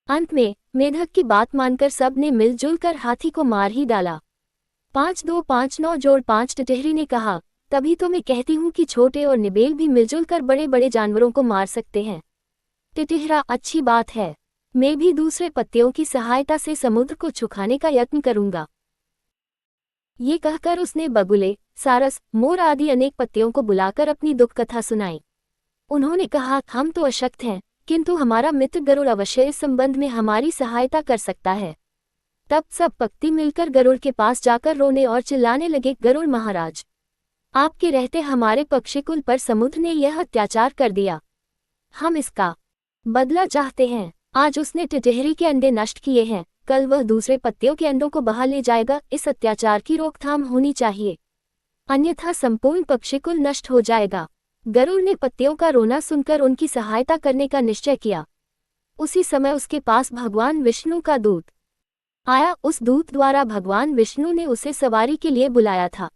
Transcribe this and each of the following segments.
अंत में मेढक की बात मानकर सब ने मिलजुल कर हाथी को मार ही डाला। 5 2 5 9 जोड़ 5 टिटहरी ने कहा, तभी तो मैं कहती हूँ कि छोटे और निबेल भी मिलजुल कर बड़े बड़े जानवरों को मार सकते हैं। टिटिहरा, अच्छी बात है, मैं भी दूसरे पत्तियों की सहायता से समुद्र को छुपाने का यत्न करूंगा। ये कहकर उसने बगुले, सारस, मोर आदि अनेक पत्तियों को बुलाकर अपनी दुख कथा सुनाई। उन्होंने कहा, हम तो अशक्त हैं, किंतु हमारा मित्र गरुड़ अवश्य इस संबंध में हमारी सहायता कर सकता है। तब सब पत्ती मिलकर गरुड़ के पास जाकर रोने और चिल्लाने लगे, गरुड़ महाराज, आपके रहते हमारे पक्षीकुल पर समुद्र ने यह अत्याचार कर दिया। हम इसका बदला चाहते हैं। आज उसने टिटहरी के अंडे नष्ट किए हैं, कल वह दूसरे पत्तियों के अंडों को बहा ले जाएगा। इस अत्याचार की रोकथाम होनी चाहिए, अन्यथा संपूर्ण पक्षीकुल नष्ट हो जाएगा। गरुड़ ने पत्तियों का रोना सुनकर उनकी सहायता करने का निश्चय किया। उसी समय उसके पास भगवान विष्णु का दूत आया। उस दूत द्वारा भगवान विष्णु ने उसे सवारी के लिए बुलाया था।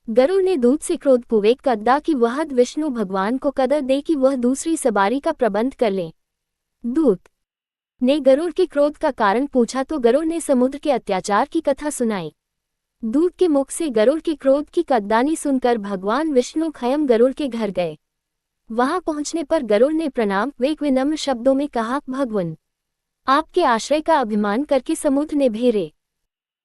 गरुड़ ने दूत से क्रोधपूर्वक कहा कि वह विष्णु भगवान को कदर दे कि वह दूसरी सवारी का प्रबंध कर ले। दूत ने गरुड़ के क्रोध का कारण पूछा तो गरुड़ ने समुद्र के अत्याचार की कथा सुनाई। दूत के मुख से गरुड़ के क्रोध की कद्दानी सुनकर भगवान विष्णु स्वयं गरुड़ के घर गए। वहां पहुंचने पर गरुड़ ने प्रणाम वे विनम्र शब्दों में कहा, भगवान, आपके आश्रय का अभिमान करके समुद्र ने मेरे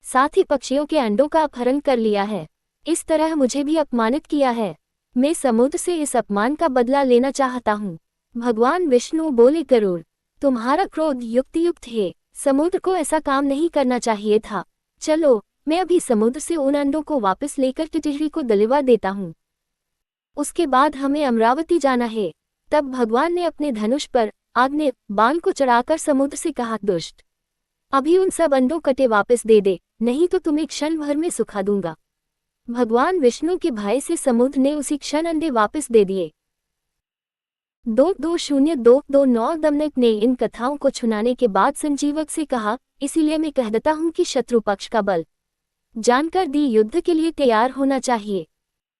साथ ही पक्षियों के अंडों का अपहरण कर लिया है। इस तरह मुझे भी अपमानित किया है। मैं समुद्र से इस अपमान का बदला लेना चाहता हूँ। भगवान विष्णु बोले, गरुड़, तुम्हारा क्रोध युक्तियुक्त है, समुद्र को ऐसा काम नहीं करना चाहिए था। चलो, मैं अभी समुद्र से उन अंडों को वापस लेकर टिटहरी को दिलवा देता हूँ, उसके बाद हमें अमरावती जाना है। तब भगवान ने अपने धनुष पर आग्नेय बाण को चढ़ाकर समुद्र से कहा, दुष्ट, अभी उन सब अंडों कटे वापस दे दे, नहीं तो तुम्हें क्षण भर में सुखा दूंगा। भगवान विष्णु के भय से समुद्र ने उसी क्षण अंडे वापस दे दिए। 2-2-0-2-2-9 दमनक ने इन कथाओं को सुनाने के बाद संजीवक से कहा, इसीलिए मैं कहता हूं कि शत्रु पक्ष का बल जानकर दी युद्ध के लिए तैयार होना चाहिए।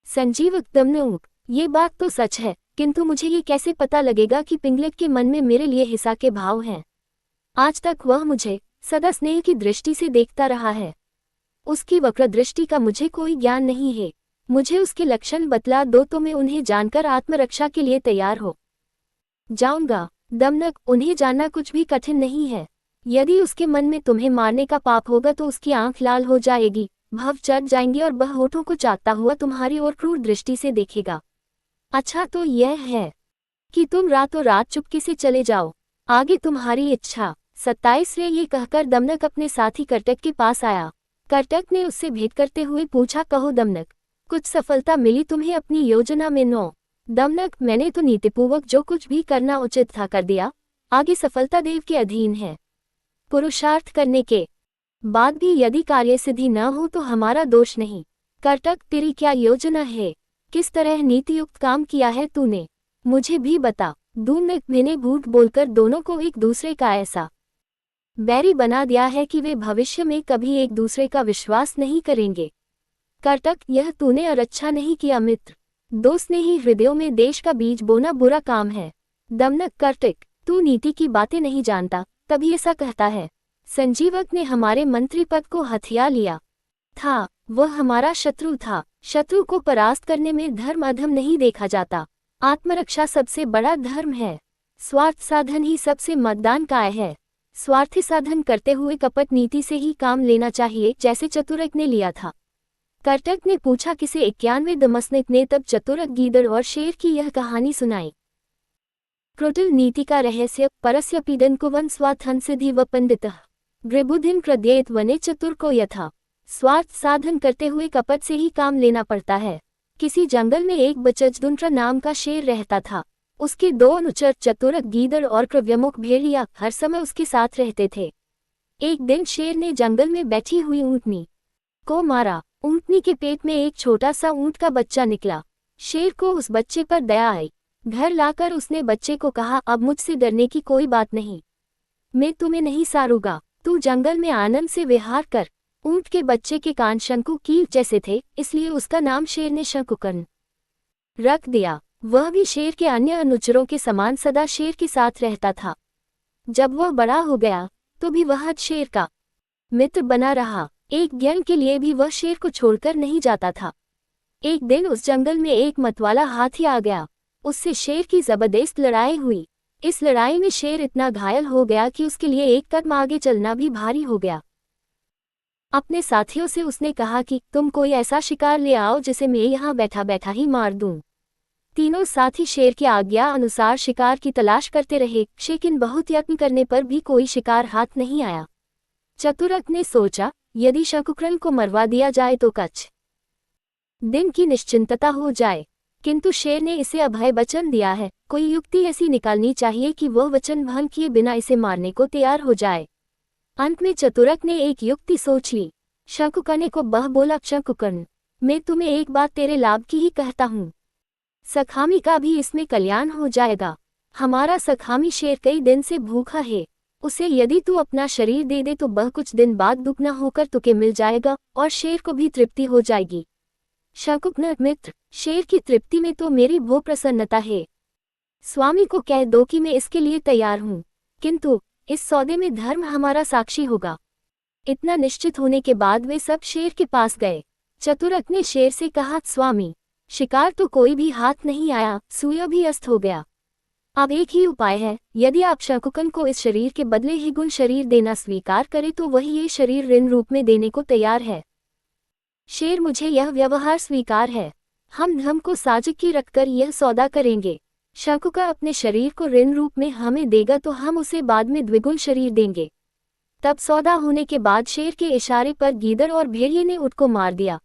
संजीवक, दमनक, ये बात तो सच है, किंतु मुझे ये कैसे पता लगेगा कि पिंगलक के मन में मेरे लिए हिंसा के भाव हैं। आज तक वह मुझे सदा स्नेह की दृष्टि से देखता रहा है, उसकी वक्र दृष्टि का मुझे कोई ज्ञान नहीं है। मुझे उसके लक्षण बतला दो तो मैं उन्हें जानकर आत्मरक्षा के लिए तैयार हो जाऊंगा। दमनक, उन्हें जानना कुछ भी कठिन नहीं है। यदि उसके मन में तुम्हें मारने का पाप होगा तो उसकी आंख लाल हो जाएगी, भव चढ़ जाएंगे और वह होठों को चाटता हुआ तुम्हारी ओर क्रूर दृष्टि से देखेगा। अच्छा तो यह है कि तुम रातों रात चुपके से चले जाओ, आगे तुम्हारी इच्छा। 27 ये कहकर दमनक अपने साथी कर्टक के पास आया। कर्टक ने उससे भेंट करते हुए पूछा, कहो दमनक, कुछ सफलता मिली तुम्हें अपनी योजना में? नो दमनक, मैंने तो नीतिपूर्वक जो कुछ भी करना उचित था कर दिया, आगे सफलता देव के अधीन है। पुरुषार्थ करने के बाद भी यदि कार्य सिद्धि न हो तो हमारा दोष नहीं। कर्टक, तेरी क्या योजना है? किस तरह नीतियुक्त काम किया है तूने? मुझे भी बता। दमनक, मैंने झूठ बोलकर दोनों को एक दूसरे का ऐसा बैरी बना दिया है कि वे भविष्य में कभी एक दूसरे का विश्वास नहीं करेंगे। कर्टक, यह तूने और अच्छा नहीं किया मित्र, दोस्त ने ही हृदयों में देश का बीज बोना बुरा काम है। दमनक, कर्टक, तू नीति की बातें नहीं जानता तभी ऐसा कहता है। संजीवक ने हमारे मंत्री पद को हथिया लिया था, वह हमारा शत्रु था। शत्रु को परास्त करने में धर्म अधर्म नहीं देखा जाता। आत्मरक्षा सबसे बड़ा धर्म है। स्वार्थ साधन ही सबसे मतदान काय है। स्वार्थी साधन करते हुए कपट नीति से ही काम लेना चाहिए, जैसे चतुरक ने लिया था। कर्टक ने पूछा, किसे? 91 दमनक ने तब चतुरक, गीदड़ और शेर की यह कहानी सुनाई। क्रोटिल नीति का रहस्य, परस्य पीडन कुवन स्वार्थन सिद्धि व पंडितः गृबुधिन कृद्येत वने चतुर को यथा। स्वार्थ साधन करते हुए कपट से ही काम लेना पड़ता है। किसी जंगल में एक बचजदुंट्रा नाम का शेर रहता था। उसके 2 अनुचर चतुरक, गीदड़ और क्रव्यमुख भेड़िया हर समय उसके साथ रहते थे। एक दिन शेर ने जंगल में बैठी हुई ऊंटनी को मारा। ऊंटनी के पेट में एक छोटा सा ऊंट का बच्चा निकला। शेर को उस बच्चे पर दया आई। घर लाकर उसने बच्चे को कहा, अब मुझसे डरने की कोई बात नहीं, मैं तुम्हें नहीं सारूंगा, तू जंगल में आनंद से विहार कर। ऊंट के बच्चे के कान शंकु कील जैसे थे, इसलिए उसका नाम शेर ने शंकुकर्ण रख दिया। वह भी शेर के अन्य अनुचरों के समान सदा शेर के साथ रहता था। जब वह बड़ा हो गया तो भी वह शेर का मित्र बना रहा। एक क्षण के लिए भी वह शेर को छोड़कर नहीं जाता था। एक दिन उस जंगल में एक मतवाला हाथी आ गया। उससे शेर की जबरदस्त लड़ाई हुई। इस लड़ाई में शेर इतना घायल हो गया कि उसके लिए एक कदम आगे चलना भी भारी हो गया। अपने साथियों से उसने कहा कि तुम कोई ऐसा शिकार ले आओ जिसे मैं यहाँ बैठा बैठा ही मार दूं। तीनों साथी शेर की आज्ञा अनुसार शिकार की तलाश करते रहे, लेकिन बहुत यत्न करने पर भी कोई शिकार हाथ नहीं आया। चतुरक ने सोचा, यदि शकुकर्ण को मरवा दिया जाए तो कुछ दिन की निश्चिंतता हो जाए। किंतु शेर ने इसे अभय वचन दिया है, कोई युक्ति ऐसी निकालनी चाहिए कि वह वचन भंग किए बिना इसे मारने को तैयार हो जाए। अंत में चतुरक ने एक युक्ति सोच ली। शकुकर्ण को बह बोला, शकुकर्ण, मैं तुम्हें एक बात तेरे लाभ की ही कहता हूँ। सखामी का भी इसमें कल्याण हो जाएगा। हमारा सखामी शेर कई दिन से भूखा है, उसे यदि तू अपना शरीर दे दे तो वह कुछ दिन बाद दुगना होकर तुझे मिल जाएगा और शेर को भी तृप्ति हो जाएगी। शकुकर्ण मित्र, शेर की तृप्ति में तो मेरी बहुत प्रसन्नता है। स्वामी को कह दो कि मैं इसके लिए तैयार हूँ, किंतु इस सौदे में धर्म हमारा साक्षी होगा। इतना निश्चित होने के बाद वे सब शेर के पास गए। चतुरक ने शेर से कहा, स्वामी, शिकार तो कोई भी हाथ नहीं आया, सूर्य भी अस्त हो गया। अब एक ही उपाय है, यदि आप शकुकर्ण को इस शरीर के बदले ही गुण शरीर देना स्वीकार करें तो वही ये शरीर ऋण रूप में देने को तैयार है। शेर, मुझे यह व्यवहार स्वीकार है। हम धर्म को साजिक की रखकर यह सौदा करेंगे। शकुकर्ण अपने शरीर को ऋण रूप में हमें देगा तो हम उसे बाद में द्विगुण शरीर देंगे। तब सौदा होने के बाद शेर के इशारे पर गीदड़ और भेड़िए ने ऊँट को मार दिया।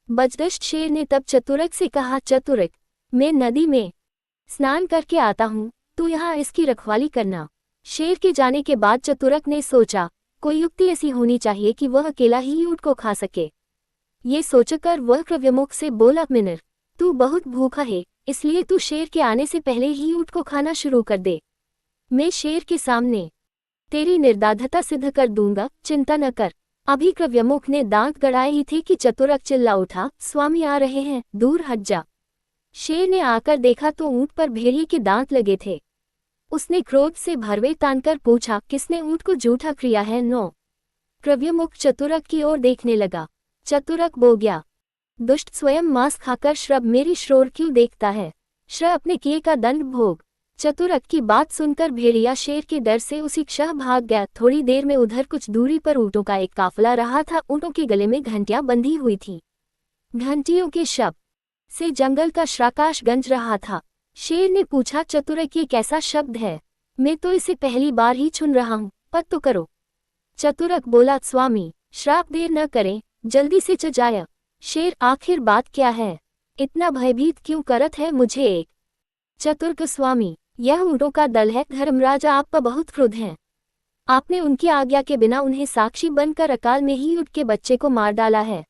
बजदश्त शेर ने तब चतुरक से कहा, चतुरक, मैं नदी में स्नान करके आता हूँ, तू यहाँ इसकी रखवाली करना। शेर के जाने के बाद चतुरक ने सोचा, कोई युक्ति ऐसी होनी चाहिए कि वह अकेला ही ऊँट को खा सके। ये सोचकर वह क्रव्यमुख से बोला, मिनर, तू बहुत भूखा है, इसलिए तू शेर के आने से पहले ही ऊँट को खाना शुरू कर दे। मैं शेर के सामने तेरी निर्दाधता सिद्ध कर दूंगा, चिंता न कर। अभी क्रव्यमुख ने दांत गड़ाए ही थे कि चतुरक चिल्ला उठा, स्वामी आ रहे हैं, दूर हट जा। शेर ने आकर देखा तो ऊँट पर भेड़िए के दांत लगे थे। उसने क्रोध से भरवे तानकर पूछा, किसने ऊँट को जूठा किया है? नो। क्रव्यमुख चतुरक की ओर देखने लगा। चतुरक बो गया, दुष्ट, स्वयं मांस खाकर श्रब मेरी श्रोर क्यों देखता है? श्र अपने किए का दंड भोग। चतुरक की बात सुनकर भेड़िया शेर के डर से उसी क्षण भाग गया। थोड़ी देर में उधर कुछ दूरी पर ऊँटों का एक काफला रहा था। ऊँटों के गले में घंटियां बंधी हुई थीं। घंटियों के शब्द से जंगल का श्राकाश गंज रहा था। शेर ने पूछा, चतुरक, ये कैसा शब्द है? मैं तो इसे पहली बार ही सुन रहा हूँ, पत तो करो। चतुरक बोला, स्वामी, श्राप देर न करें, जल्दी से चजाया। शेर, आखिर बात क्या है? इतना भयभीत क्यों करत है मुझे? एक चतुर्क, स्वामी, यह ऊँटों का दल है। धर्मराजा आप पर बहुत क्रुद्ध हैं। आपने उनकी आज्ञा के बिना उन्हें साक्षी बनकर अकाल में ही ऊँट के बच्चे को मार डाला है।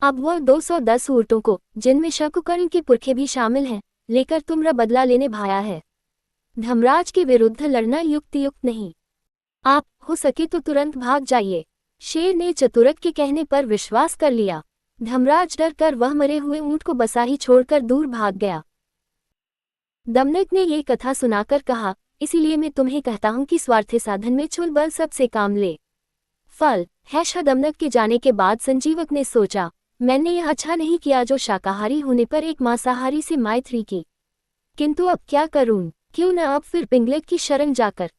अब वह 210 ऊँटों को, जिनमें शकुकर्ण के पुरखे भी शामिल हैं, लेकर तुम्हारा बदला लेने भाया है। धर्मराज के विरुद्ध लड़ना युक्त नहीं। आप हो सके तो तुरंत भाग जाइए। शेर ने चतुरक के कहने पर विश्वास कर लिया। धर्मराज डर कर वह मरे हुए ऊँट को बसा ही छोड़कर दूर भाग गया। दमनक ने ये कथा सुनाकर कहा, इसीलिए मैं तुम्हें कहता हूँ कि स्वार्थी साधन में छुल बल सबसे काम ले। फल है। दमनक के जाने के बाद संजीवक ने सोचा, मैंने यह अच्छा नहीं किया जो शाकाहारी होने पर एक मांसाहारी से मैत्री की। किंतु अब क्या करूं? क्यों न अब फिर पिंगलक की शरण जाकर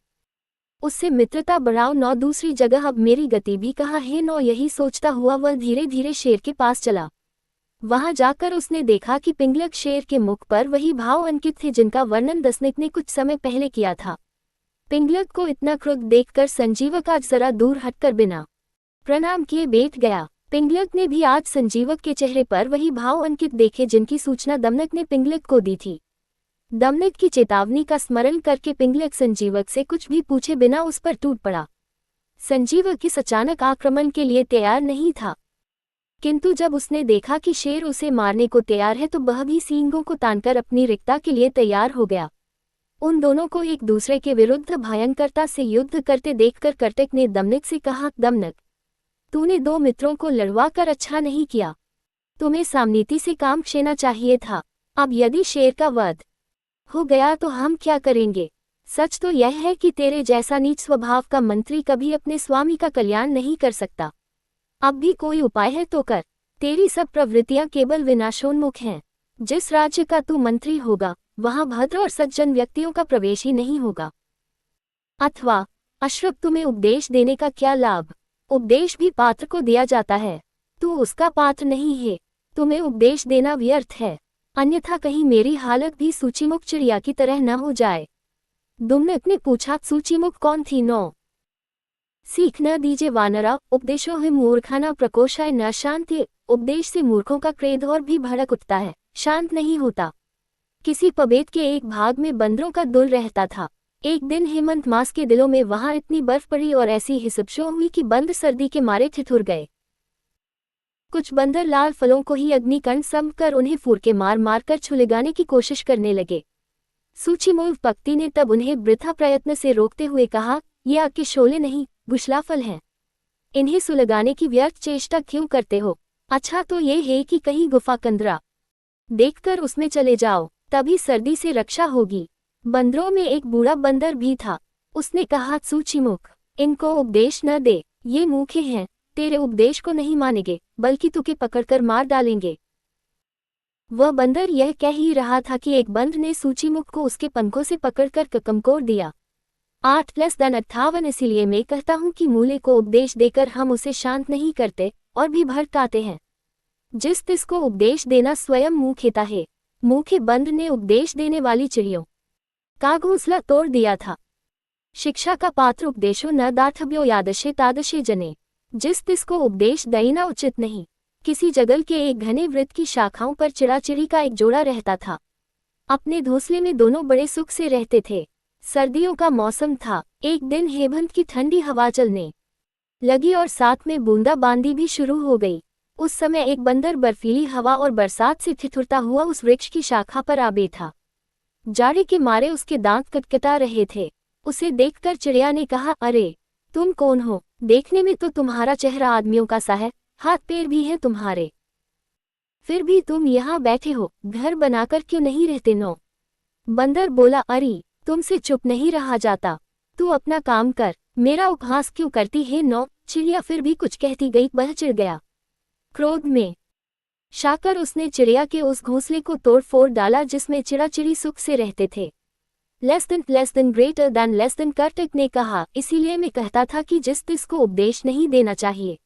उससे मित्रता बढ़ाओ। नौ दूसरी जगह अब मेरी गति भी कहाँ है? नौ यही सोचता हुआ वह धीरे धीरे शेर के पास चला। वहां जाकर उसने देखा कि पिंगलक शेर के मुख पर वही भाव अंकित थे जिनका वर्णन दसनिक ने कुछ समय पहले किया था। पिंगलक को इतना क्रुद्ध देखकर संजीवक आज जरा दूर हटकर बिना प्रणाम किए बैठ गया। पिंगलक ने भी आज संजीवक के चेहरे पर वही भाव अंकित देखे जिनकी सूचना दमनक ने पिंगलक को दी थी। दमनक की चेतावनी का स्मरण करके पिंगलक संजीवक से कुछ भी पूछे बिना उस पर टूट पड़ा। संजीवक इस अचानक आक्रमण के लिए तैयार नहीं था, किंतु जब उसने देखा कि शेर उसे मारने को तैयार है तो वह भी सींगों को तानकर अपनी रिक्ता के लिए तैयार हो गया। उन दोनों को एक दूसरे के विरुद्ध भयंकरता से युद्ध करते देखकर कर्तक ने दमनक से कहा, दमनक, तूने दो मित्रों को लड़वा कर अच्छा नहीं किया। तुम्हें सामनीति से काम लेना चाहिए था। अब यदि शेर का वध हो गया तो हम क्या करेंगे? सच तो यह है कि तेरे जैसा नीच स्वभाव का मंत्री कभी अपने स्वामी का कल्याण नहीं कर सकता। अब भी कोई उपाय है तो कर। तेरी सब प्रवृत्तियां केवल विनाशोन्मुख हैं। जिस राज्य का तू मंत्री होगा वहां भद्र और सज्जन व्यक्तियों का प्रवेश ही नहीं होगा। अथवा अश्रभ, तुम्हें उपदेश देने का क्या लाभ? उपदेश भी पात्र को दिया जाता है, तू उसका पात्र नहीं है, तुम्हें उपदेश देना व्यर्थ है, अन्यथा कहीं मेरी हालत भी सूचीमुख चिड़िया की तरह न हो जाए। दुम्नक ने पूछा, सूचीमुख कौन थी? नो सीख न दीजे वानरा, उपदेशो है मूर्खाना प्रकोशाय न शांति। उपदेश से मूर्खों का क्रोध और भी भड़क उठता है, शांत नहीं होता। किसी पबेत के एक भाग में बंदरों का दुल रहता था। एक दिन हेमंत मास के दिनों में वहां इतनी बर्फ पड़ी और ऐसी हिसबशो हुई कि बंदर सर्दी के मारे ठिठुर गए। कुछ बंदर लाल फलों को ही अग्निकंड समझकर उन्हें फूरके मार मार कर छुलेगाने की कोशिश करने लगे। सूचीमूल पक्ति ने तब उन्हें वृथा प्रयत्न से रोकते हुए कहा, ये आग के शोले नहीं, गुशलाफल हैं। इन्हें सुलगाने की व्यर्थ चेष्टा क्यों करते हो? अच्छा तो ये है कि कहीं गुफा कंदरा देखकर उसमें चले जाओ, तभी सर्दी से रक्षा होगी। बंदरों में एक बूढ़ा बंदर भी था। उसने कहा, सूचीमुख, इनको उपदेश न दे, ये मूर्खे हैं, तेरे उपदेश को नहीं मानेंगे बल्कि तुझे पकड़कर मार डालेंगे। वह बंदर यह कह ही रहा था कि एक बंदर ने सूचीमुख को उसके पंखों से पकड़कर ककमकोर दिया। 8+58। इसीलिए मैं कहता हूँ कि मूले को उपदेश देकर हम उसे शांत नहीं करते और भी भड़काते हैं। जिस तिस को उपदेश देना स्वयं मूर्खता है। मूर्खे बंदर ने उपदेश देने वाली चिड़ियों का घोंसला तोड़ दिया था। शिक्षा का पात्र उपदेशो न दार्ढव्यो यादशे तादशे जने। जिस तिस को उपदेश देना उचित नहीं। किसी जंगल के एक घने वृत्त की शाखाओं पर चिड़ाचिड़ी का एक जोड़ा रहता था। अपने घोंसले में दोनों बड़े सुख से रहते थे। सर्दियों का मौसम था। एक दिन हेमंत की ठंडी हवा चलने लगी और साथ में बूंदाबांदी भी शुरू हो गई। उस समय एक बंदर बर्फीली हवा और बरसात से ठिठुरता हुआ उस वृक्ष की शाखा पर आ बैठा। जाड़े के मारे उसके दांत कटकटा रहे थे। उसे देखकर चिड़िया ने कहा, अरे तुम कौन हो? देखने में तो तुम्हारा चेहरा आदमियों का सा है, हाथ पैर भी हैं तुम्हारे, फिर भी तुम यहाँ बैठे हो, घर बनाकर क्यों नहीं रहते? नो बंदर बोला, अरे तुमसे चुप नहीं रहा जाता, तू अपना काम कर, मेरा उपहास क्यों करती है? नो चिड़िया फिर भी कुछ कहती गई, वह चिढ़ गया। क्रोध में शाकर उसने चिड़िया के उस घोंसले को तोड़ फोड़ डाला जिसमें चिड़ाचिड़ी सुख से रहते थे। Less than greater than less than. कर्टक ने कहा, इसीलिए मैं कहता था कि जिस तिस को उपदेश नहीं देना चाहिए,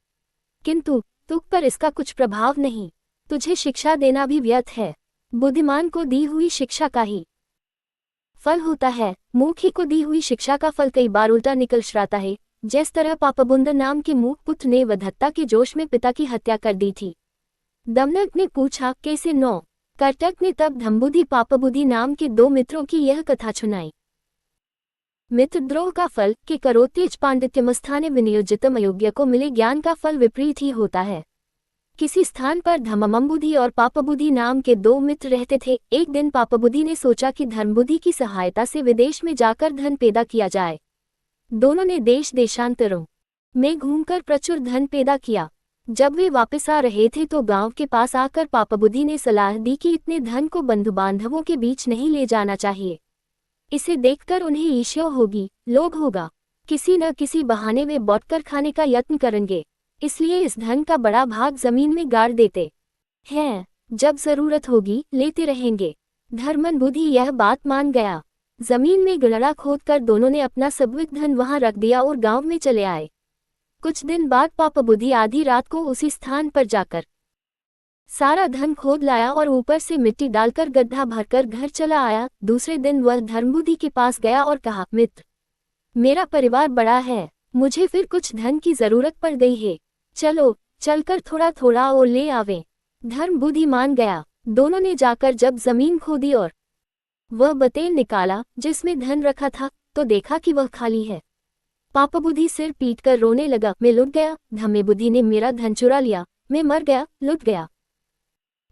किंतु तुझ पर इसका कुछ प्रभाव नहीं। तुझे शिक्षा देना भी व्यर्थ है। बुद्धिमान को दी हुई शिक्षा का ही फल होता है, मूर्ख को दी हुई शिक्षा का फल कई बार उल्टा निकल जाता है। जिस तरह पापबुंदर नाम के मूर्ख पुत्र ने वधत्ता के जोश में पिता की हत्या कर दी थी। दमनक ने पूछा, कैसे? नो कर्टक ने तब धम्बुधि पापबुधि नाम के दो मित्रों की यह कथा सुनाई। मित्रद्रोह का फल के करोत्यज पांडित्यमस्थाने विनियोजितम अयोग्य को मिले ज्ञान का फल विपरीत ही होता है। किसी स्थान पर धम्मबुधि और पापबुधि नाम के दो मित्र रहते थे। एक दिन पापबुधि ने सोचा कि धर्मबुधि की सहायता से विदेश में जाकर धन पैदा किया जाए। दोनों ने देश देशांतरों में घूमकर प्रचुर धन पैदा किया। जब वे वापस आ रहे थे तो गांव के पास आकर पापबुधि ने सलाह दी कि इतने धन को बंधु बांधवों के बीच नहीं ले जाना चाहिए। इसे देखकर उन्हें ईर्ष्या होगी, लोभ होगा, किसी न किसी बहाने वे बांटकर खाने का यत्न करेंगे। इसलिए इस धन का बड़ा भाग जमीन में गाड़ देते हैं, जब जरूरत होगी लेते रहेंगे। धर्मन बुद्धि यह बात मान गया। जमीन में गड्ढा खोदकर दोनों ने अपना सब धन वहां रख दिया और गांव में चले आए। कुछ दिन बाद पापबुधि आधी रात को उसी स्थान पर जाकर सारा धन खोद लाया और ऊपर से मिट्टी डालकर गड्ढा भरकर घर चला आया। दूसरे दिन वह धर्मबुद्धि के पास गया और कहा, मित्र, मेरा परिवार बड़ा है, मुझे फिर कुछ धन की जरूरत पड़ गई है, चलो चलकर थोड़ा थोड़ा और ले आवें। धर्मबुद्धि मान गया। दोनों ने जाकर जब जमीन खोदी और वह बतेल निकाला जिसमें धन रखा था तो देखा कि वह खाली है। पापबुद्धि सिर पीटकर रोने लगा, मैं लुट गया, धम्मेबुद्धि ने मेरा धन चुरा लिया, मैं मर गया, लुट गया।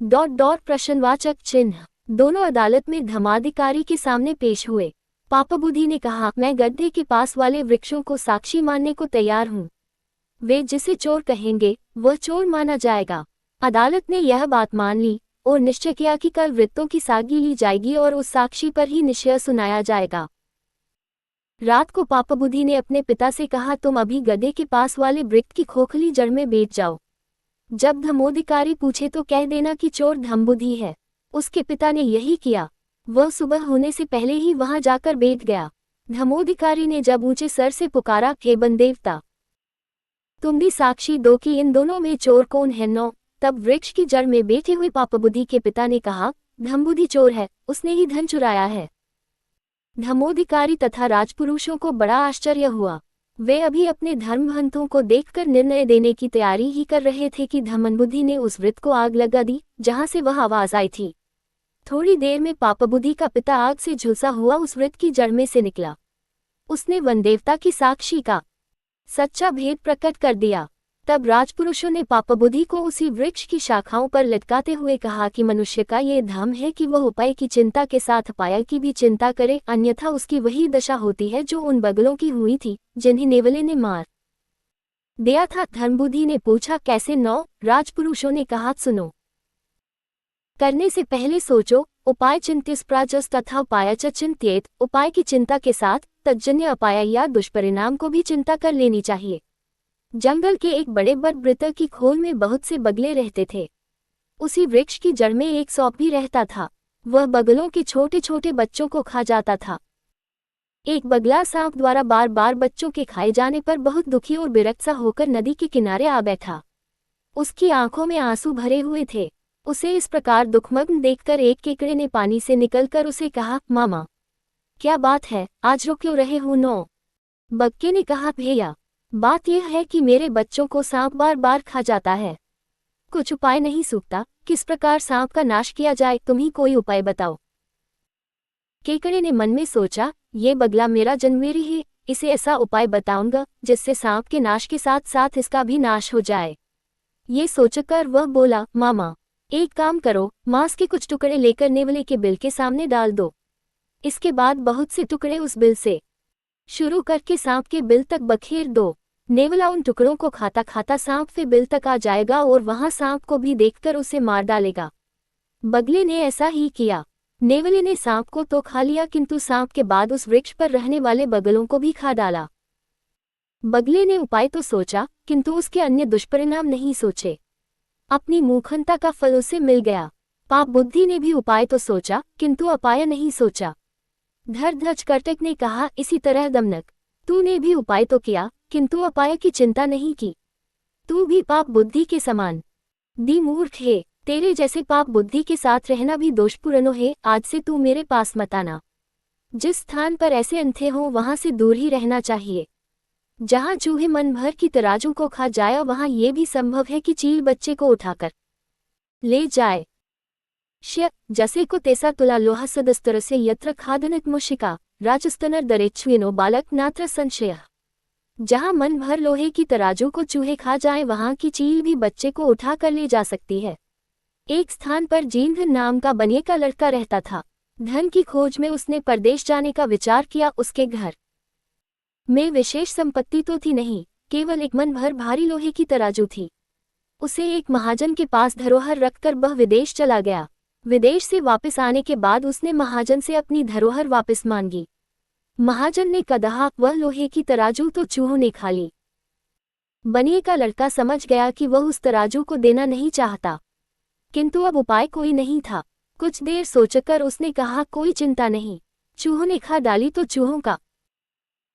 प्रश्नवाचक चिन्ह। दोनों अदालत में धर्माधिकारी के सामने पेश हुए। पापबुद्धि ने कहा, मैं गड्ढे के पास वाले वृक्षों को साक्षी मानने को तैयार हूँ। वे जिसे चोर कहेंगे वह चोर माना जाएगा। अदालत ने यह बात मान ली और निश्चय किया कि कल वृत्तों की सागी ली जाएगी और उस साक्षी पर ही निश्चय सुनाया जाएगा। रात को पापा बुद्धि ने अपने पिता से कहा, तुम अभी गधे के पास वाले वृक्ष की खोखली जड़ में बैठ जाओ। जब धमोधिकारी पूछे तो कह देना कि चोर धमबुद्धि है। उसके पिता ने यही किया। वह सुबह होने से पहले ही वहां जाकर बैठ गया। धमोधिकारी ने जब ऊंचे सर से पुकारा, हे बनदेवता, तुम भी साक्षी दो कि इन दोनों में चोर कौन है। 9 तब वृक्ष की जड़ में बैठे हुए पापा बुद्धि के पिता ने कहा, धमबुद्धि चोर है, उसने ही धन चुराया है। धमोधिकारी तथा राजपुरुषों को बड़ा आश्चर्य हुआ। वे अभी अपने धर्महंतों को देखकर निर्णय देने की तैयारी ही कर रहे थे कि धमनबुद्धि ने उस वृत्त को आग लगा दी जहां से वह आवाज आई थी। थोड़ी देर में पापा बुद्धि का पिता आग से झुलसा हुआ उस वृत्त की जड़ में से निकला। उसने वनदेवता की साक्षी का सच्चा भेद प्रकट कर दिया। तब राजपुरुषों ने पापा बुद्धि को उसी वृक्ष की शाखाओं पर लटकाते हुए कहा कि मनुष्य का ये धर्म है कि वह उपाय की चिंता के साथ उपाय की भी चिंता करे, अन्यथा उसकी वही दशा होती है जो उन बगलों की हुई थी जिन्हें नेवले ने मार दिया था। धर्मबुद्धि ने पूछा, कैसे। 9 राजपुरुषों ने कहा, सुनो, करने से पहले सोचो। उपाय चिंत्यस्प्राजस तथा उपाय च चिंत्येत। उपाय की चिंता के साथ तज्जन्य अपाय या दुष्परिणाम को भी चिंता कर लेनी चाहिए। जंगल के एक बड़े बरवृत की खोल में बहुत से बगले रहते थे। उसी वृक्ष की जड़ में एक सांप भी रहता था। वह बगलों के छोटे छोटे बच्चों को खा जाता था। एक बगला सांप द्वारा बार बार बच्चों के खाए जाने पर बहुत दुखी और विरक्त सा होकर नदी के किनारे आ बैठा। उसकी आंखों में आंसू भरे हुए थे। उसे इस प्रकार दुखमग्न देखकर एक केकड़े ने पानी से निकलकर उसे कहा, मामा, क्या बात है, आज रो क्यों रहे हो। 9 बग्गे ने कहा, भैया, बात यह है कि मेरे बच्चों को सांप बार बार खा जाता है। कुछ उपाय नहीं सूझता, किस प्रकार सांप का नाश किया जाए, तुम ही कोई उपाय बताओ। केकड़े ने मन में सोचा, ये बगला मेरा जन्मेरी है, इसे ऐसा उपाय बताऊंगा जिससे सांप के नाश के साथ साथ इसका भी नाश हो जाए। ये सोचकर वह बोला, मामा, एक काम करो, मांस के कुछ टुकड़े लेकर नेवले के बिल के सामने डाल दो। इसके बाद बहुत से टुकड़े उस बिल से शुरू करके सांप के बिल तक बखेर दो। नेवला उन टुकड़ों को खाता खाता सांप के बिल तक आ जाएगा और वहां सांप को भी देखकर उसे मार डालेगा। बगले ने ऐसा ही किया। नेवले ने सांप को तो खा लिया, किंतु सांप के बाद उस वृक्ष पर रहने वाले बगलों को भी खा डाला। बगले ने उपाय तो सोचा, किंतु उसके अन्य दुष्परिणाम नहीं सोचे। अपनी मूर्खता का फल उसे मिल गया। पाप बुद्धि ने भी उपाय तो सोचा, किंतु अपाय नहीं सोचा। धरध्वज कर्तक ने कहा, इसी तरह दमनक, तूने भी उपाय तो किया, किंतु अपाय की चिंता नहीं की। तू भी पाप बुद्धि के समान दी मूर्ख है। तेरे जैसे पाप बुद्धि के साथ रहना भी दोषपूर्ण है। आज से तू मेरे पास मत आना। जिस स्थान पर ऐसे अंधे हों वहां से दूर ही रहना चाहिए। जहां चूहे मन भर की तराजू को खा जाए, वहां यह भी संभव है कि चील बच्चे को उठाकर ले जाए। जसे को तेसा तुला लोहा सदस्तर से यत्र खादनत मुशिका राजस्तनर दरेच्छुनो बालक नात्र संशय। जहां मन भर लोहे की तराजू को चूहे खा जाए, वहां की चील भी बच्चे को उठा कर ले जा सकती है। एक स्थान पर जींधन नाम का बनिए का लड़का रहता था। धन की खोज में उसने परदेश जाने का विचार किया। उसके घर में विशेष संपत्ति तो थी नहीं, केवल एक मन भर भारी लोहे की तराजू थी। उसे एक महाजन के पास धरोहर रखकर वह विदेश चला गया। विदेश से वापस आने के बाद उसने महाजन से अपनी धरोहर वापस मांगी। महाजन ने कहा, वह लोहे की तराजू तो चूहों ने खा ली। बनिए का लड़का समझ गया कि वह उस तराजू को देना नहीं चाहता, किंतु अब उपाय कोई नहीं था। कुछ देर सोचकर उसने कहा, कोई चिंता नहीं, चूहों ने खा डाली तो चूहों का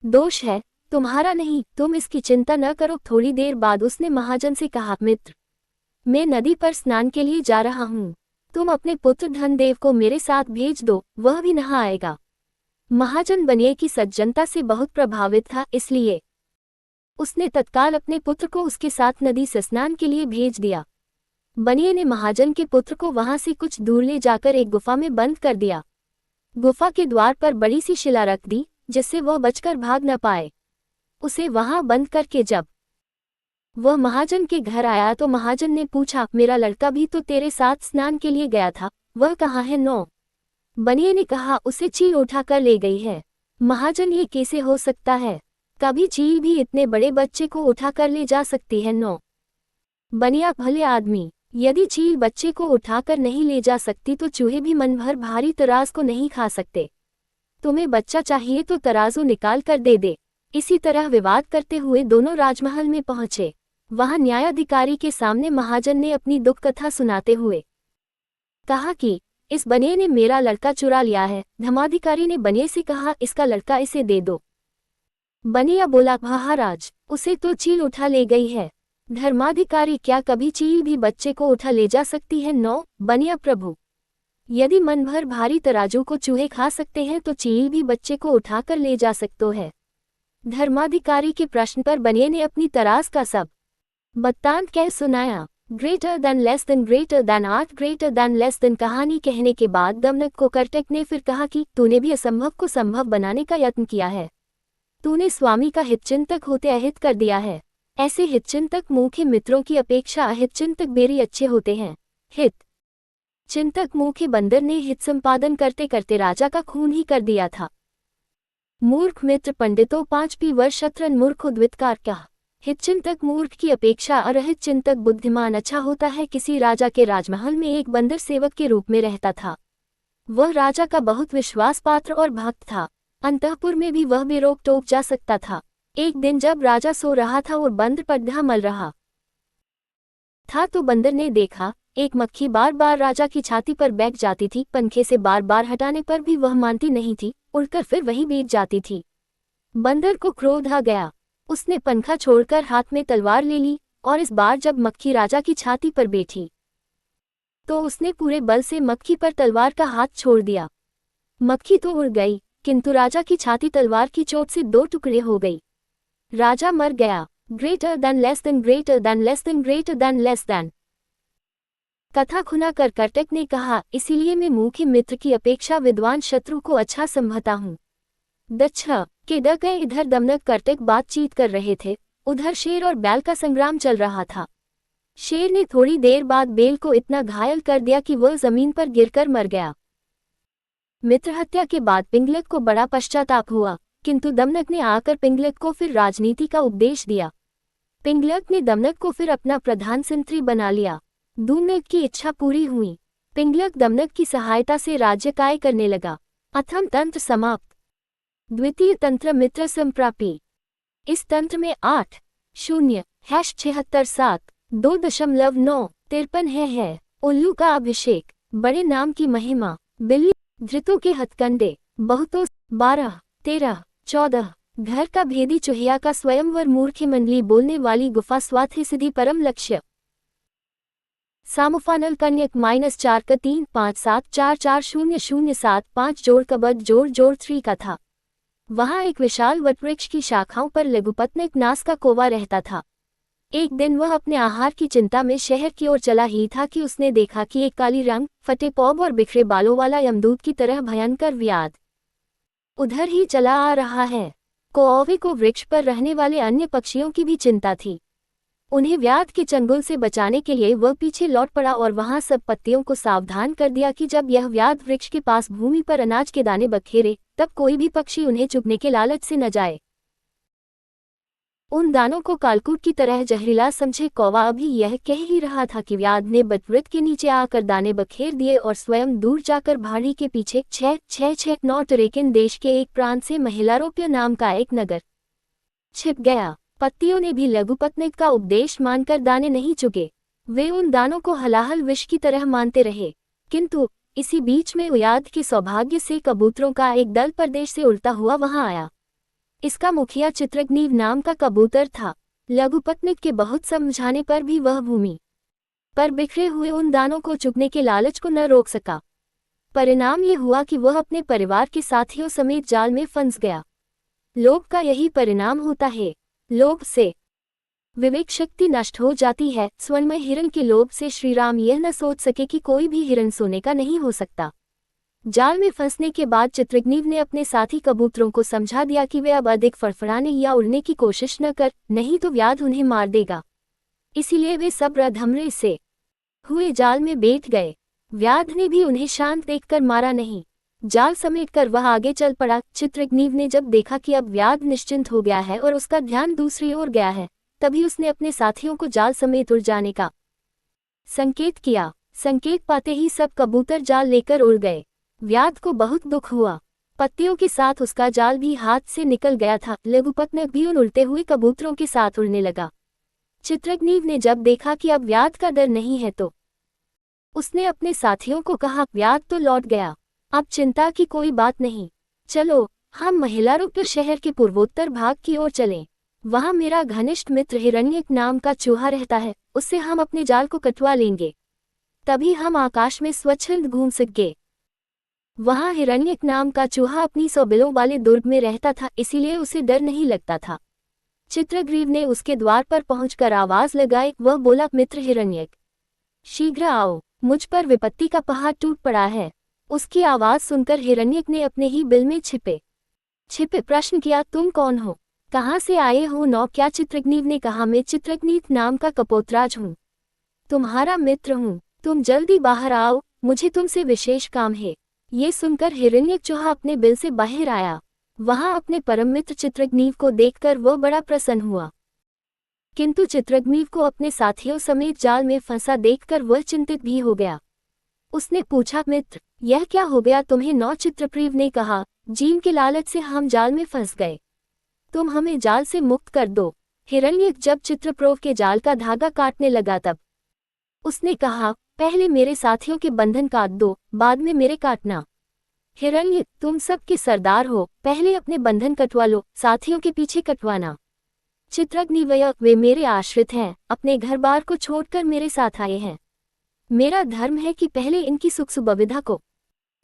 दोष है, तुम्हारा नहीं, तुम इसकी चिंता न करो। थोड़ी देर बाद उसने महाजन से कहा, मित्र, मैं नदी पर स्नान के लिए जा रहा हूँ, तुम अपने पुत्र धनदेव को मेरे साथ भेज दो, वह भी नहा आएगा। महाजन बनिए की सज्जनता से बहुत प्रभावित था, इसलिए उसने तत्काल अपने पुत्र को उसके साथ नदी से स्नान के लिए भेज दिया। बनिए ने महाजन के पुत्र को वहां से कुछ दूर ले जाकर एक गुफा में बंद कर दिया। गुफा के द्वार पर बड़ी सी शिला रख दी जिससे वह बचकर भाग न पाए। उसे वहां बंद करके जब वह महाजन के घर आया तो महाजन ने पूछा, मेरा लड़का भी तो तेरे साथ स्नान के लिए गया था, वह कहाँ है। 9 बनिए ने कहा, उसे चील उठा कर ले गई है। महाजन, ये कैसे हो सकता है, कभी चील भी इतने बड़े बच्चे को उठा कर ले जा सकती है। 9 बनिया, भले आदमी, यदि चील बच्चे को उठाकर नहीं ले जा सकती तो चूहे भी मन भर भारी तराज को नहीं खा सकते। तुम्हें बच्चा चाहिए तो तराजू निकाल कर दे दे। इसी तरह विवाद करते हुए दोनों राजमहल में पहुंचे। वहां न्यायाधिकारी के सामने महाजन ने अपनी दुख कथा सुनाते हुए कहा कि इस बनिए ने मेरा लड़का चुरा लिया है। धर्माधिकारी ने बनिए से कहा, इसका लड़का इसे दे दो। बनिया बोला, महाराज, उसे तो चील उठा ले गई है। धर्माधिकारी, क्या कभी चील भी बच्चे को उठा ले जा सकती है? नो। बनिया, प्रभु, यदि मन भर भारी तराजू को चूहे खा सकते हैं तो चील भी बच्चे को उठाकर ले जा सकते है। धर्माधिकारी के प्रश्न पर बनिए ने अपनी तराज का सब वृत्तांत कह सुनाया। Greater than less than, greater then art, greater than less then. कहानी कहने के बाद दमनक को कर्टक ने फिर कहा कि तूने भी असंभव को संभव बनाने का यत्न किया है। तूने स्वामी का हितचिंतक होते अहित कर दिया है। ऐसे हितचिंतक मुख्य मित्रों की अपेक्षा अहित चिंतक बेरी अच्छे होते हैं। हित चिंतक मुख्य बंदर ने हित संपादन करते करते राजा का खून ही कर दिया था। मूर्ख मित्र पंडितों 5 वर्ष शत्रन मूर्ख उद्वितकार क्या। हितचिंतक मूर्ख की अपेक्षा अरहित चिंतक बुद्धिमान अच्छा होता है। किसी राजा के राजमहल में एक बंदर सेवक के रूप में रहता था। वह राजा का बहुत विश्वास पात्र और भक्त था। अंतःपुर में भी वह बेरोक टोक जा सकता था। एक दिन जब राजा सो रहा था और बंदर पड्ढा मल रहा था तो बंदर ने देखा एक मक्खी बार बार राजा की छाती पर बैठ जाती थी। पंखे से बार बार हटाने पर भी वह मानती नहीं थी, उड़कर फिर वहीं बैठ जाती थी। बंदर को क्रोध आ गया। उसने पंखा छोड़कर हाथ में तलवार ले ली और इस बार जब मक्खी राजा की छाती पर बैठी तो उसने पूरे बल से मक्खी पर तलवार का हाथ छोड़ दिया। मक्खी तो उड़ गई, किंतु राजा की छाती तलवार की चोट से 2 टुकड़े हो गई। राजा मर गया। Greater than less than, greater than less than, greater than less then. कथा खुना कर कर्टक ने कहा, इसीलिए मैं मुख्य मित्र की अपेक्षा विद्वान शत्रु को अच्छा समझता हूँ। दच्छ के ड गए। इधर दमनक कर्टक बातचीत कर रहे थे, उधर शेर और बैल का संग्राम चल रहा था। शेर ने थोड़ी देर बाद बैल को इतना घायल कर दिया कि वह जमीन पर गिरकर मर गया। मित्रहत्या के बाद पिंगलक को बड़ा पश्चाताप हुआ, किंतु दमनक ने आकर पिंगलक को फिर राजनीति का उपदेश दिया। पिंगलक ने दमनक को फिर अपना प्रधान मंत्री बना लिया। दमनक की इच्छा पूरी हुई। पिंगलक दमनक की सहायता से राज्य काय करने लगा। अथम तंत्र समाप्त। द्वितीय तंत्र मित्र संप्राप्ति। इस तंत्र में 8.0/76 2.9 है। उल्लू का अभिषेक, बड़े नाम की महिमा, बिल्ली, धृतों के हथकंडे, बहुतों, 12, 13, 14, घर का भेदी चुहिया का स्वयंवर, मूर्ख मंडली, बोलने वाली गुफा, स्वार्थी सिद्धि, परम लक्ष्य, सामुफानल कन्यक -4 का 357440075 जोड़ कबड जोड़ 3 का था। वहां एक विशाल वटवृक्ष की शाखाओं पर लघुपत्निक नास का कोवा रहता था। एक दिन वह अपने आहार की चिंता में शहर की ओर चला ही था कि उसने देखा कि एक काली रंग, फटे पौब और बिखरे बालों वाला यमदूत की तरह भयंकर व्याध उधर ही चला आ रहा है। कौवे को वृक्ष पर रहने वाले अन्य पक्षियों की भी चिंता थी। उन्हें व्याध के चंगुल से बचाने के लिए वह पीछे लौट पड़ा और वहां सब पत्तियों को सावधान कर दिया कि जब यह व्याध वृक्ष के पास भूमि पर अनाज के दाने बखेरे तब कोई भी पक्षी उन्हें चुगने के लालच से न जाए। उन दानों को कालकूट की तरह जहरीला समझे कौवा अभी यह कह ही रहा था कि व्याध ने बटवृत के नीचे आकर दाने बखेर दिए और स्वयं दूर जाकर भाड़ी के पीछे 6 टरेकिन देश के एक प्रांत से महिलारोप्य नाम का एक नगर छिप गया। पत्तियों ने भी लघुपत्निक का उपदेश मानकर दाने नहीं चुगे। वे उन दानों को हलाहल विष की तरह मानते रहे। किंतु इसी बीच में उयाद के सौभाग्य से कबूतरों का एक दल परदेश से उड़ता हुआ वहां आया। इसका मुखिया चित्रग्नीव नाम का कबूतर था। लघुपत्निक के बहुत समझाने पर भी वह भूमि पर बिखरे हुए उन दानों को चुगने के लालच को न रोक सका। परिणाम ये हुआ कि वह अपने परिवार के साथियों समेत जाल में फंस गया। लोभ का यही परिणाम होता है। लोभ से विवेक शक्ति नष्ट हो जाती है। स्वर्णमय हिरण के लोभ से श्रीराम यह न सोच सके कि कोई भी हिरण सोने का नहीं हो सकता। जाल में फंसने के बाद चित्रग्नीव ने अपने साथी कबूतरों को समझा दिया कि वे अब अधिक फड़फड़ाने या उड़ने की कोशिश न कर, नहीं तो व्याध उन्हें मार देगा। इसीलिए वे सब रधमरे से हुए जाल में बैठ गए। व्याध ने भी उन्हें शांत देखकर मारा नहीं। जाल समेटकर वह आगे चल पड़ा। चित्रग्नीव ने जब देखा कि अब व्याध निश्चिंत हो गया है और उसका ध्यान दूसरी ओर गया है, तभी उसने अपने साथियों को जाल समेत उड़ जाने का संकेत किया। संकेत पाते ही सब कबूतर जाल लेकर उड़ गए। व्याध को बहुत दुख हुआ। पत्तियों के साथ उसका जाल भी हाथ से निकल गया था। लघुपतनक भी उन उड़ते हुए कबूतरों के साथ उड़ने लगा। चित्रग्नीव ने जब देखा कि अब व्याध का डर नहीं है तो उसने अपने साथियों को कहा, व्याध तो लौट गया, अब चिंता की कोई बात नहीं। चलो हम महिलारुक्त शहर के पूर्वोत्तर भाग की ओर चलें। वहां मेरा घनिष्ठ मित्र हिरण्यक नाम का चूहा रहता है, उससे हम अपने जाल को कटवा लेंगे। तभी हम आकाश में स्वच्छंद घूम सकेंगे। वहां हिरण्यक नाम का चूहा अपनी 100 बिलों वाले दुर्ग में रहता था, इसीलिए उसे डर नहीं लगता था। चित्रग्रीव ने उसके द्वार पर पहुंचकर आवाज लगाई। वह बोला, मित्र हिरण्यक, शीघ्र आओ, मुझ पर विपत्ति का पहाड़ टूट पड़ा है। उसकी आवाज सुनकर हिरण्यक ने अपने ही बिल में छिपे प्रश्न किया, तुम कौन हो, कहाँ से आए हो? नौ क्या? चित्रग्नीव ने कहा, मैं चित्रग्नीव नाम का कपोतराज हूँ, तुम्हारा मित्र हूँ। तुम जल्दी बाहर आओ, मुझे तुमसे विशेष काम है। ये सुनकर हिरण्यक चूहा अपने बिल से बाहर आया। वहां अपने परम मित्र चित्रग्नीव को देखकर वह बड़ा प्रसन्न हुआ, किंतु चित्रग्नीव को अपने साथियों समेत जाल में फंसा देखकर वह चिंतित भी हो गया। उसने पूछा, मित्र, यह क्या हो गया तुम्हें? नौ चित्रग्रीव ने कहा, जीवन के लालच से हम जाल में फंस गए, तुम हमें जाल से मुक्त कर दो। हिरण्यक जब चित्रप्रोव के जाल का धागा काटने लगा तब उसने कहा, पहले मेरे साथियों के बंधन काट दो, बाद में मेरे काटना। हिरण्यक, तुम सब के सरदार हो, पहले अपने बंधन कटवा लो, साथियों के पीछे कटवाना। चित्रग्नीव, वे मेरे आश्रित हैं, अपने घर बार को छोड़कर मेरे साथ आए हैं। मेरा धर्म है कि पहले इनकी सुख सुविधा को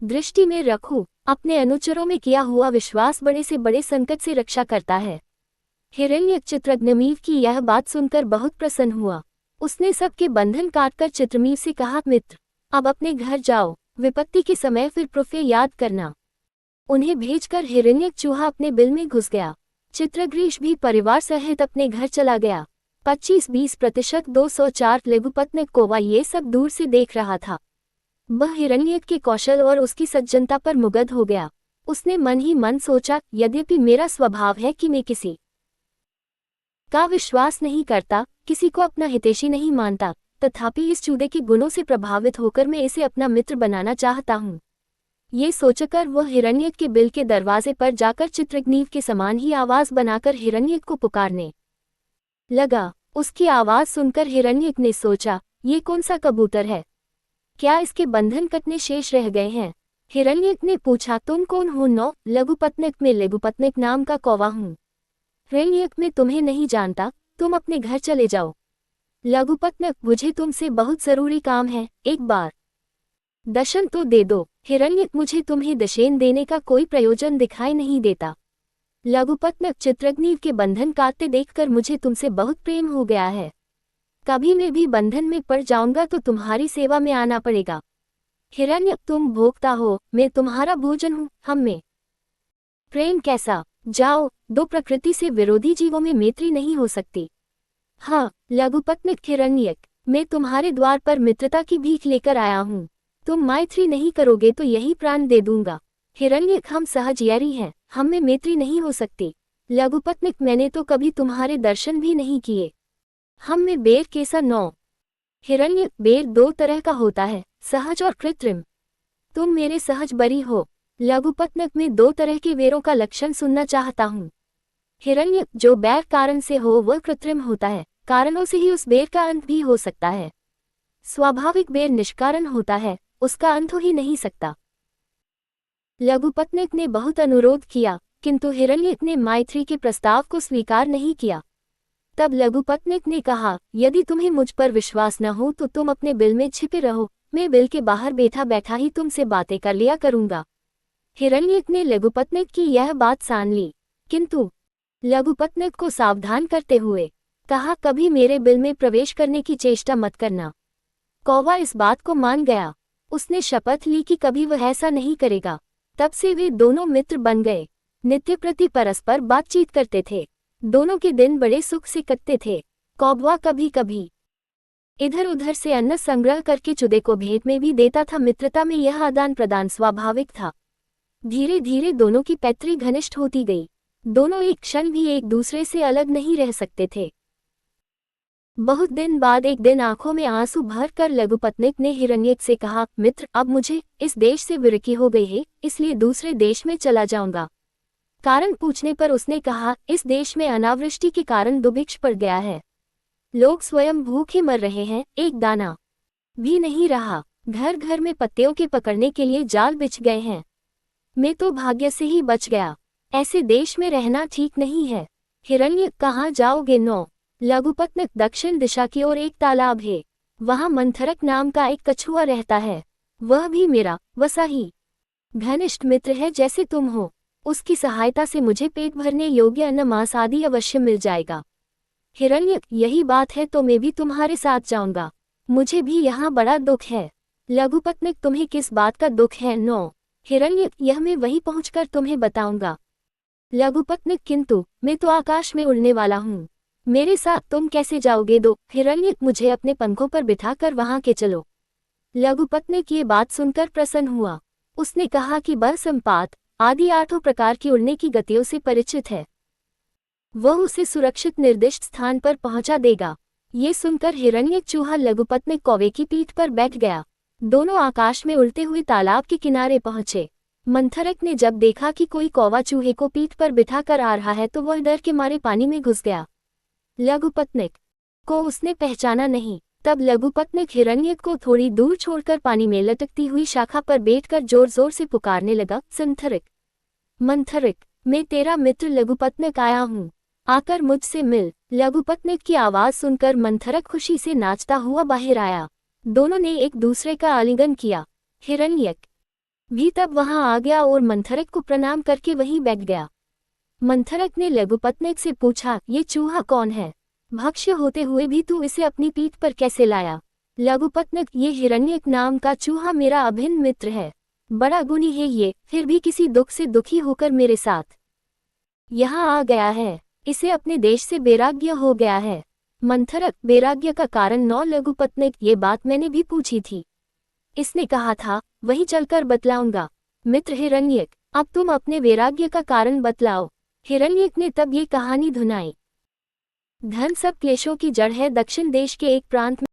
दृष्टि में रखूं। अपने अनुचरों में किया हुआ विश्वास बड़े से बड़े संकट से रक्षा करता है। हिरण्यक चित्रग्नीव की यह बात सुनकर बहुत प्रसन्न हुआ। उसने सबके बंधन काटकर चित्रग्नीव से कहा, मित्र, अब अपने घर जाओ, विपत्ति के समय फिर प्रोफे याद करना। उन्हें भेजकर हिरण्यक चूहा अपने बिल में घुस गया। चित्रग्रीव भी परिवार सहित अपने घर चला गया। 25-20% 204 लघुपतनक कोवा ये सब दूर से देख रहा था। वह हिरण्यक के कौशल और उसकी सज्जनता पर मुग्ध हो गया। उसने मन ही मन सोचा, यद्यपि मेरा स्वभाव है कि मैं किसी का विश्वास नहीं करता, किसी को अपना हितैषी नहीं मानता, तथापि इस चूहे के गुणों से प्रभावित होकर मैं इसे अपना मित्र बनाना चाहता हूँ। ये सोचकर वह हिरण्यक के बिल के दरवाजे पर जाकर चित्रग्नीव के समान ही आवाज बनाकर हिरण्यक को पुकारने लगा। उसकी आवाज सुनकर हिरण्यक ने सोचा, ये कौन सा कबूतर है, क्या इसके बंधन कटने शेष रह गए हैं? हिरण्यक ने पूछा, तुम कौन हो? नौ, लघुपतनक, में लघुपतनक नाम का कौवा हूँ। हिरण्यक, मैं तुम्हें नहीं जानता, तुम अपने घर चले जाओ। लघुपतनक, मुझे तुमसे बहुत जरूरी काम है, एक बार दर्शन तो दे दो। हिरण्यक, मुझे तुम्हें दशेन देने का कोई प्रयोजन दिखाई नहीं देता। लघुपतनक, चित्रग्नीव के बंधन काटते देखकर मुझे तुमसे बहुत प्रेम हो गया है। कभी मैं भी बंधन में पड़ जाऊंगा तो तुम्हारी सेवा में आना पड़ेगा। हिरण्यक, तुम भोक्ता हो, मैं तुम्हारा भोजन हूँ, हम में प्रेम कैसा? जाओ, दो प्रकृति से विरोधी जीवों में मैत्री नहीं हो सकती। हाँ, लघुपतनक हिरण्यक, मैं तुम्हारे द्वार पर मित्रता की भीख लेकर आया हूँ। तुम मैत्री नहीं करोगे तो यही प्राण दे दूंगा। हिरण्यक, हम सहजयारी हैं, हम में मैत्री नहीं हो सकती। लघुपतनक, मैंने तो कभी तुम्हारे दर्शन भी नहीं किए, हम में बेर कैसा? नौ, हिरण्यक, बेर दो तरह का होता है, सहज और कृत्रिम। तुम मेरे सहज बरी हो। लघुपतनक, में दो तरह के बेरों का लक्षण सुनना चाहता हूँ। हिरण्यक, जो बैर कारण से हो वह कृत्रिम होता है, कारणों से ही उस बेर का अंत भी हो सकता है। स्वाभाविक बेर निष्कारण होता है, उसका अंत हो ही नहीं सकता। लघुपतनक ने बहुत अनुरोध किया, किंतु हिरण्यक ने मैत्री के प्रस्ताव को स्वीकार नहीं किया। तब लघुपतनक ने कहा, यदि तुम्हें मुझ पर विश्वास न हो तो तुम अपने बिल में छिपे रहो, मैं बिल के बाहर बैठा बैठा ही तुमसे बातें कर लिया करूंगा। हिरण्यक ने लघुपतनक की यह बात सान ली, किंतु लघुपतनक को सावधान करते हुए कहा, कभी मेरे बिल में प्रवेश करने की चेष्टा मत करना। कौवा इस बात को मान गया। उसने शपथ ली कि कभी वह ऐसा नहीं करेगा। तब से वे दोनों मित्र बन गए। नित्य प्रति परस्पर बातचीत करते थे। दोनों के दिन बड़े सुख से कटते थे। कौवा कभी कभी इधर उधर से अन्न संग्रह करके चूहे को भेंट में भी देता था। मित्रता में यह आदान प्रदान स्वाभाविक था। धीरे धीरे दोनों की पैतृ घनिष्ठ होती गई। दोनों एक क्षण भी एक दूसरे से अलग नहीं रह सकते थे। बहुत दिन बाद एक दिन आंखों में आंसू भर कर लघुपत्निक ने हिरण्यक से कहा, मित्र, अब मुझे इस देश से विरक्ति हो गई है, इसलिए दूसरे देश में चला जाऊंगा। कारण पूछने पर उसने कहा, इस देश में अनावृष्टि के कारण दुर्भिक्ष पड़ गया है। लोग स्वयं भूखे मर रहे हैं, एक दाना भी नहीं रहा। घर घर में पत्तियों के पकड़ने के लिए जाल बिछ गए हैं। मैं तो भाग्य से ही बच गया। ऐसे देश में रहना ठीक नहीं है। हिरण्यक, कहाँ जाओगे? नो। लघुपत्निक, दक्षिण दिशा की ओर एक तालाब है, वहां मंथरक नाम का एक कछुआ रहता है। वह भी मेरा वसा ही घनिष्ठ मित्र है, जैसे तुम हो। उसकी सहायता से मुझे पेट भरने योग्य अन्न, मांस आदि अवश्य मिल जाएगा। हिरण्यक, यही बात है तो मैं भी तुम्हारे साथ जाऊंगा। मुझे भी यहाँ बड़ा दुख है। लघुपत्निक, तुम्हें किस बात का दुख है? नो। हिरण्यक, यह मैं वहीं पहुंचकर तुम्हें बताऊंगा। लघुपत्निक, किंतु मैं तो आकाश में उड़ने वाला हूँ, मेरे साथ तुम कैसे जाओगे? दो। हिरण्यक, मुझे अपने पंखों पर बिठाकर वहां के चलो। लघुपत्निक ये बात सुनकर प्रसन्न हुआ। उसने कहा कि बल, संपात आदि 8 प्रकार की उड़ने की गतियों से परिचित है, वह उसे सुरक्षित निर्दिष्ट स्थान पर पहुंचा देगा। ये सुनकर हिरण्यक चूहा लघुपत्निक कौवे की पीठ पर बैठ गया। दोनों आकाश में उड़ते हुए तालाब के किनारे पहुंचे। मंथरक ने जब देखा कि कोई कौवा चूहे को पीठ पर बिठाकर आ रहा है तो वह डर के मारे पानी में घुस गया। लघुपत्निक को उसने पहचाना नहीं। तब लघुपत्निक हिरण्यक को थोड़ी दूर छोड़कर पानी में लटकती हुई शाखा पर बैठकर जोर जोर से पुकारने लगा, संथरिक, मंथरिक, मैं तेरा मित्र लघुपत्निक आया हूँ, आकर मुझसे मिल। लघुपत्निक की आवाज सुनकर मंथरक खुशी से नाचता हुआ बाहर आया। दोनों ने एक दूसरे का आलिंगन किया। हिरण्यक भी तब वहां आ गया और मंथरक को प्रणाम करके वहीं बैठ गया। मंथरक ने लघुपत्निक से पूछा, ये चूहा कौन है? भक्ष्य होते हुए भी तू इसे अपनी पीठ पर कैसे लाया? लघुपत्निक, ये हिरण्यक नाम का चूहा मेरा अभिन्न मित्र है, बड़ा गुणी है ये, फिर भी किसी दुख से दुखी होकर मेरे साथ यहाँ आ गया है। इसे अपने देश से वैराग्य हो गया है। मंथरक, वैराग्य का कारण? नौ। लघुपत्निक, ये बात मैंने भी पूछी थी, इसने कहा था वहीं चलकर बतलाऊंगा। मित्र हिरण्यक, अब तुम अपने वैराग्य का कारण बतलाओ। हिरण्यक ने तब ये कहानी धुनाई। धन सब क्लेशों की जड़ है। दक्षिण देश के एक प्रांत में